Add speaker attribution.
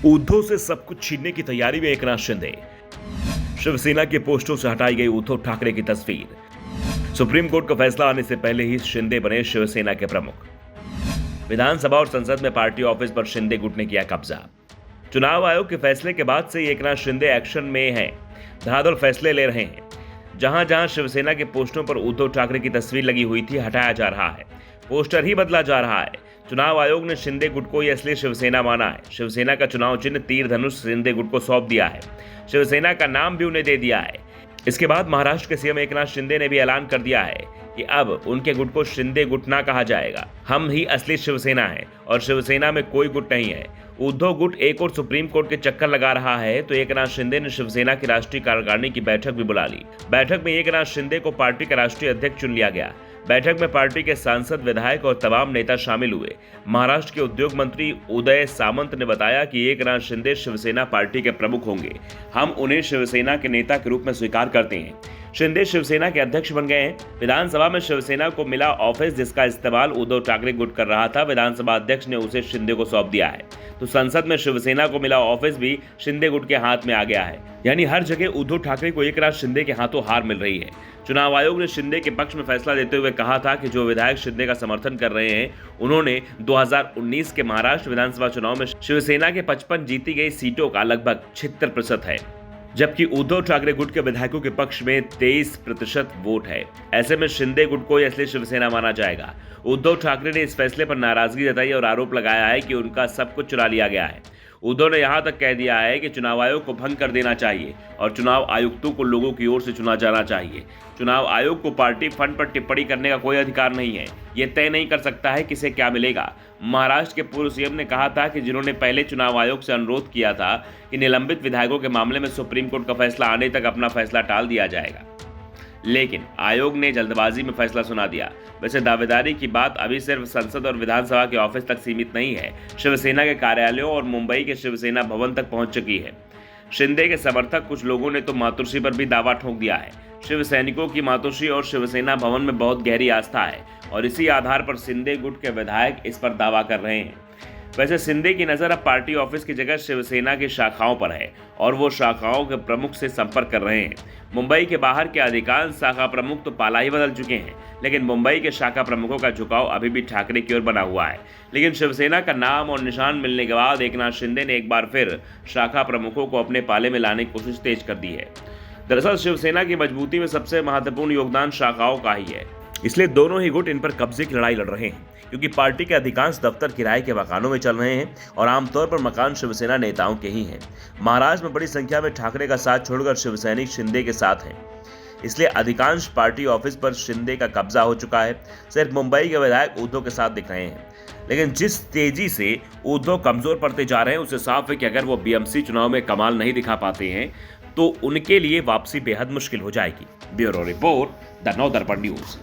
Speaker 1: उद्धव से सब कुछ छीनने की तैयारी में एकनाथ शिंदे। शिवसेना के पोस्टरों से हटाई गई उद्धव ठाकरे की तस्वीर। सुप्रीम कोर्ट का फैसला आने से पहले ही शिंदे बने शिवसेना के प्रमुख। विधानसभा और संसद में पार्टी ऑफिस पर शिंदे गुट ने किया कब्जा। चुनाव आयोग के फैसले के बाद से एकनाथ शिंदे एक्शन में हैं, धड़ाधड़ फैसले ले रहे हैं। जहां जहां शिवसेना के पोस्टरों पर उद्धव ठाकरे की तस्वीर लगी हुई थी, हटाया जा रहा है, पोस्टर ही बदला जा रहा है। चुनाव आयोग ने शिंदे गुट को इसलिए शिवसेना माना है। शिवसेना का चुनाव चिन्ह तीर धनुष शिंदे गुट को सौंप दिया है। शिवसेना का नाम भी उन्हें दे दिया है। इसके बाद महाराष्ट्र के सीएम एकनाथ शिंदे ने भी ऐलान कर दिया है कि अब उनके गुट को शिंदे गुट ना कहा जाएगा। हम ही असली शिवसेना है और शिवसेना में कोई गुट नहीं है। उद्धव गुट एक और सुप्रीम कोर्ट के चक्कर लगा रहा है तो एकनाथ शिंदे ने शिवसेना की राष्ट्रीय कार्यकारिणी की बैठक भी बुला ली। बैठक में एकनाथ शिंदे को पार्टी का राष्ट्रीय अध्यक्ष चुन लिया गया। बैठक में पार्टी के सांसद, विधायक और तमाम नेता शामिल हुए। महाराष्ट्र के उद्योग मंत्री उदय सामंत ने बताया कि एकनाथ शिंदे शिवसेना पार्टी के प्रमुख होंगे। हम उन्हें शिवसेना के नेता के रूप में स्वीकार करते हैं। शिंदे शिवसेना के अध्यक्ष बन गए हैं। विधानसभा में शिवसेना को मिला ऑफिस जिसका इस्तेमाल उद्धव ठाकरे गुट कर रहा था, विधानसभा अध्यक्ष ने उसे शिंदे को सौंप दिया है। तो संसद में शिवसेना को मिला ऑफिस भी शिंदे गुट के हाथ में आ गया है। यानी हर जगह उद्धव ठाकरे को एकनाथ शिंदे के हाथों हार मिल रही है। चुनाव आयोग ने शिंदे के पक्ष में फैसला देते हुए कहा था कि जो विधायक शिंदे का समर्थन कर रहे हैं, उन्होंने 2019 के महाराष्ट्र विधानसभा चुनाव में शिवसेना के 55 जीती गई सीटों का लगभग 76% है, जबकि उद्धव ठाकरे गुट के विधायकों के पक्ष में 23% वोट है। ऐसे में शिंदे गुट को असली शिवसेना माना जाएगा। उद्धव ठाकरे ने इस फैसले पर नाराजगी जताई और आरोप लगाया है कि उनका सब कुछ चुरा लिया गया है। उद्धव ने यहां तक कह दिया है कि चुनाव आयोग को भंग कर देना चाहिए और चुनाव आयुक्तों को लोगों की ओर से चुना जाना चाहिए। चुनाव आयोग को पार्टी फंड पर टिप्पणी करने का कोई अधिकार नहीं है। ये तय नहीं कर सकता है किसे क्या मिलेगा। महाराष्ट्र के पूर्व सीएम ने कहा था कि जिन्होंने पहले चुनाव आयोग से अनुरोध किया था कि निलंबित विधायकों के मामले में सुप्रीम कोर्ट का फैसला आने तक अपना फैसला टाल दिया जाएगा, लेकिन आयोग ने जल्दबाजी में फैसला सुना दिया। वैसे दावेदारी की बात अभी सिर्फ संसद और विधानसभा के ऑफिस तक सीमित नहीं है, शिवसेना के कार्यालयों और मुंबई के शिवसेना भवन तक पहुंच चुकी है। शिंदे के समर्थक कुछ लोगों ने तो मातोश्री पर भी दावा ठोक दिया है। शिव सैनिकों की मातोश्री और शिवसेना भवन में बहुत गहरी आस्था है और इसी आधार पर शिंदे गुट के विधायक इस पर दावा कर रहे हैं। वैसे शिंदे की नजर अब पार्टी ऑफिस की जगह शिवसेना की शाखाओं पर है और वो शाखाओं के प्रमुख से संपर्क कर रहे हैं। मुंबई के बाहर के अधिकांश शाखा प्रमुख तो पाला ही बदल चुके हैं, लेकिन मुंबई के शाखा प्रमुखों का झुकाव अभी भी ठाकरे की ओर बना हुआ है। लेकिन शिवसेना का नाम और निशान मिलने के बाद एकनाथ शिंदे ने एक बार फिर शाखा प्रमुखों को अपने पाले में लाने की कोशिश तेज कर दी है। दरअसल शिवसेना की मजबूती में सबसे महत्वपूर्ण योगदान शाखाओं का ही है, इसलिए दोनों ही गुट इन पर कब्जे की लड़ाई लड़ रहे हैं। क्योंकि पार्टी के अधिकांश दफ्तर किराए के मकानों में चल रहे हैं और आमतौर पर मकान शिवसेना नेताओं के ही हैं। महाराष्ट्र में बड़ी संख्या में ठाकरे का साथ छोड़कर शिवसैनिक शिंदे के साथ हैं, इसलिए अधिकांश पार्टी ऑफिस पर शिंदे का कब्जा हो चुका है। सिर्फ मुंबई के विधायक उद्धव के साथ दिख रहे हैं, लेकिन जिस तेजी से उद्धव कमजोर पड़ते जा रहे हैं उससे साफ है कि अगर वो बीएमसी चुनाव में कमाल नहीं दिखा पाते हैं तो उनके लिए वापसी बेहद मुश्किल हो जाएगी। Bureau report, the Navdarpan news.